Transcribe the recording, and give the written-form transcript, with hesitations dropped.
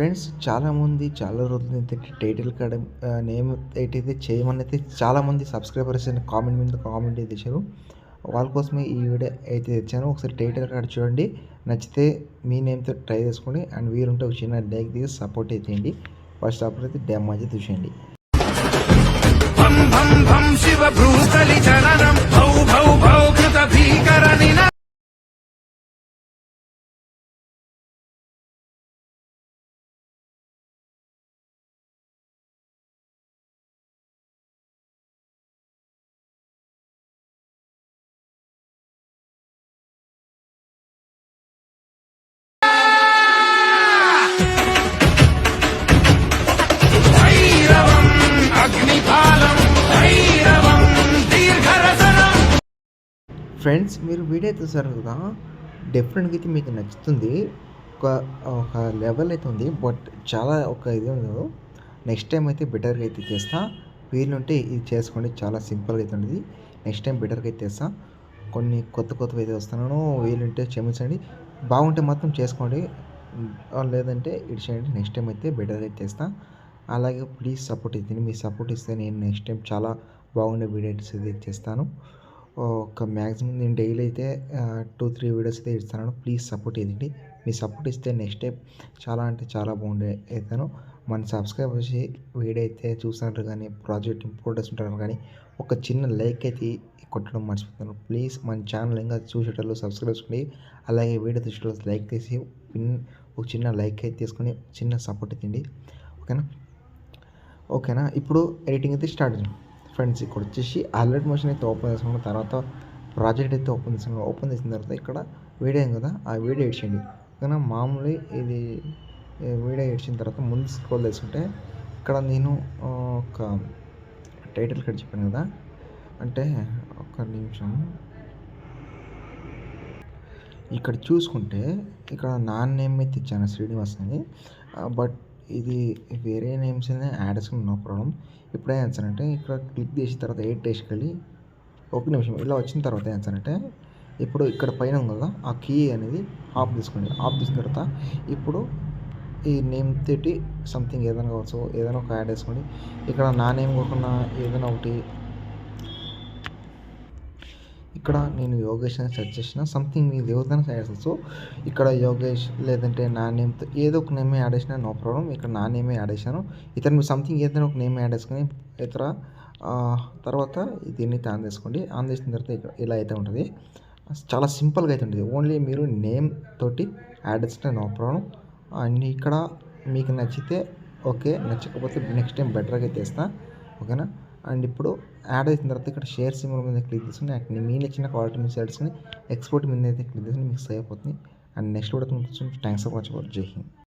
Friends చాలామంది చాలా రోజుల నుంచి టైటిల్ కార్డ్ నేమ్ అయితే చేయమని అయితే చాలామంది సబ్స్క్రైబర్స్ కామెంట్ మీద కామెంట్ అయితే ఇచ్చారు. వాళ్ళ కోసమే ఈ వీడియో అయితే తెచ్చాను. ఒకసారి టైటిల్ కార్డ్ చూడండి, నచ్చితే మీ నేమ్తో ట్రై చేసుకోండి. అండ్ వీరుంటే ఒక చిన్న లైక్ తీసి సపోర్ట్ అయితే చేయండి. ఫస్ట్ అప్పుడు అయితే డెమో అయితే చూసేయండి. ఫ్రెండ్స్ మీరు వీడియో చూసారు కదా, డెఫినెట్గా అయితే మీకు నచ్చుతుంది. ఒక ఒక లెవెల్ అయితే ఉంది, బట్ చాలా ఒక ఇది ఉంది. నెక్స్ట్ టైం అయితే బెటర్గా అయితే చేస్తా. వీలుంటే ఇది చేసుకోండి, చాలా సింపుల్గా అయితే ఉంటుంది. నెక్స్ట్ టైం బెటర్గా అయితే చేస్తా. కొన్ని కొత్తవి అయితే వస్తున్నాను, వీలుంటే క్షమించండి. బాగుంటే మాత్రం చేసుకోండి, లేదంటే ఇటు చేయండి. నెక్స్ట్ టైం అయితే బెటర్గా అయితే చేస్తా. అలాగే ప్లీజ్ సపోర్ట్ ఇస్తుంది. మీ సపోర్ట్ ఇస్తే నేను నెక్స్ట్ టైం చాలా బాగుండే వీడియోస్ అయితే చేస్తాను. ఒక మ్యాక్సిమం నేను డైలీ అయితే 2-3 వీడియోస్ అయితే ఇస్తాను. ప్లీజ్ సపోర్ట్ ఇవ్వండి. మీ సపోర్ట్ ఇస్తే నెక్స్ట్ టైం చాలా అంటే చాలా బాగుండే అవుతాను. మన సబ్స్క్రైబర్స్ వీడియో అయితే చూస్తున్నారు కానీ, ప్రాజెక్ట్ ఇంపోర్టర్స్ ఉంటారు కానీ, ఒక చిన్న లైక్ అయితే కొట్టడం మర్చిపోతాను. ప్లీజ్ మన ఛానల్ ఇంకా చూసేటప్పుడు సబ్స్క్రైబ్ చేసుకోండి. అలాగే వీడియో చూసేటప్పుడు లైక్ చేసి ఒక చిన్న లైక్ అయితే తీసుకొని చిన్న సపోర్ట్ ఇవ్వండి. ఓకేనా. ఇప్పుడు ఎడిటింగ్ అయితే స్టార్ట్ చేద్దాం. ఫ్రెండ్స్ ఇక్కడ వచ్చేసి అలర్ట్ మోషన్ అయితే ఓపెన్ చేసుకున్న తర్వాత ప్రాజెక్ట్ అయితే ఓపెన్ చేసిన తర్వాత ఇక్కడ వీడియో కదా, ఆ వీడియో ఎడిచండి. ఓకేనా. మామూలు ఇది వీడియో ఎడిచిన తర్వాత ముందు స్క్రోల్ చేసుకుంటే ఇక్కడ నేను ఒక టైటిల్ కార్డ్ చెప్పాను కదా, అంటే ఒక నిమిషం ఇక్కడ చూసుకుంటే ఇక్కడ నా నేమ్ అయితే ఇచ్చాను శ్రీనివాస్ అని, బట్ ఇది వేరే నేమ్స్ యాడ్ చేసుకుని నో ప్రాబ్లం. ఇప్పుడు ఏం చేస్తానంటే ఇక్కడ క్లిక్ చేసిన తర్వాత ఎయిట్ డేస్కి వెళ్ళి ఒక నిమిషం ఇలా వచ్చిన తర్వాత ఏం చేస్తానంటే ఇప్పుడు ఇక్కడ పైన ఉంది కదా, ఆ కీ అనేది ఆఫ్ తీసుకోండి. ఆఫ్ తీసుకున్న తర్వాత ఇప్పుడు ఈ నేమ్ తోటి సంథింగ్ ఏదైనా కావచ్చు, ఏదైనా ఒక యాడ్ వేసుకోండి. ఇక్కడ నా నేమ్ కాకుండా ఏదైనా ఒకటి, ఇక్కడ నేను యోగేష్ అని సెర్చ్ చేసిన సంథింగ్ మీ దేవతను యాడ్ చేసుకోవచ్చు. ఇక్కడ యోగేష్ లేదంటే నా నేమ్తో ఏదో ఒక నేమే యాడ్ చేసినా నో ప్రాబ్లం. ఇక్కడ నా నేమే యాడ్ చేశాను. ఇతను సంథింగ్ ఏదైనా ఒక నేమ్ యాడ్ చేసుకొని ఇతర తర్వాత దీన్ని ఆన్ చేసుకోండి. ఆన్ చేసిన తర్వాత ఇలా అయితే ఉంటుంది. చాలా సింపుల్గా అయితే ఉంటుంది. ఓన్లీ మీరు నేమ్ తోటి యాడ్ చేస్తే నో ప్రాబ్లం. అండ్ ఇక్కడ మీకు నచ్చితే ఓకే, నచ్చకపోతే నెక్స్ట్ టైం బెటర్గా అయితే ఇస్తాను. ఓకేనా. అండ్ ఇప్పుడు యాడ్ అయిన తర్వాత ఇక్కడ షేర్ సింబల్ మీద క్లిక్ చేసుకుని మీ నచ్చిన క్వాలిటీ మీద చేసుకుని ఎక్స్పోర్ట్ మీద అయితే క్లిక్ చేసుకుని మీకు సేవ్ అయిపోతుంది. అండ్ నెక్స్ట్ కూడా థ్యాంక్స్ ఫర్ వాచింగ్. జై హింద్.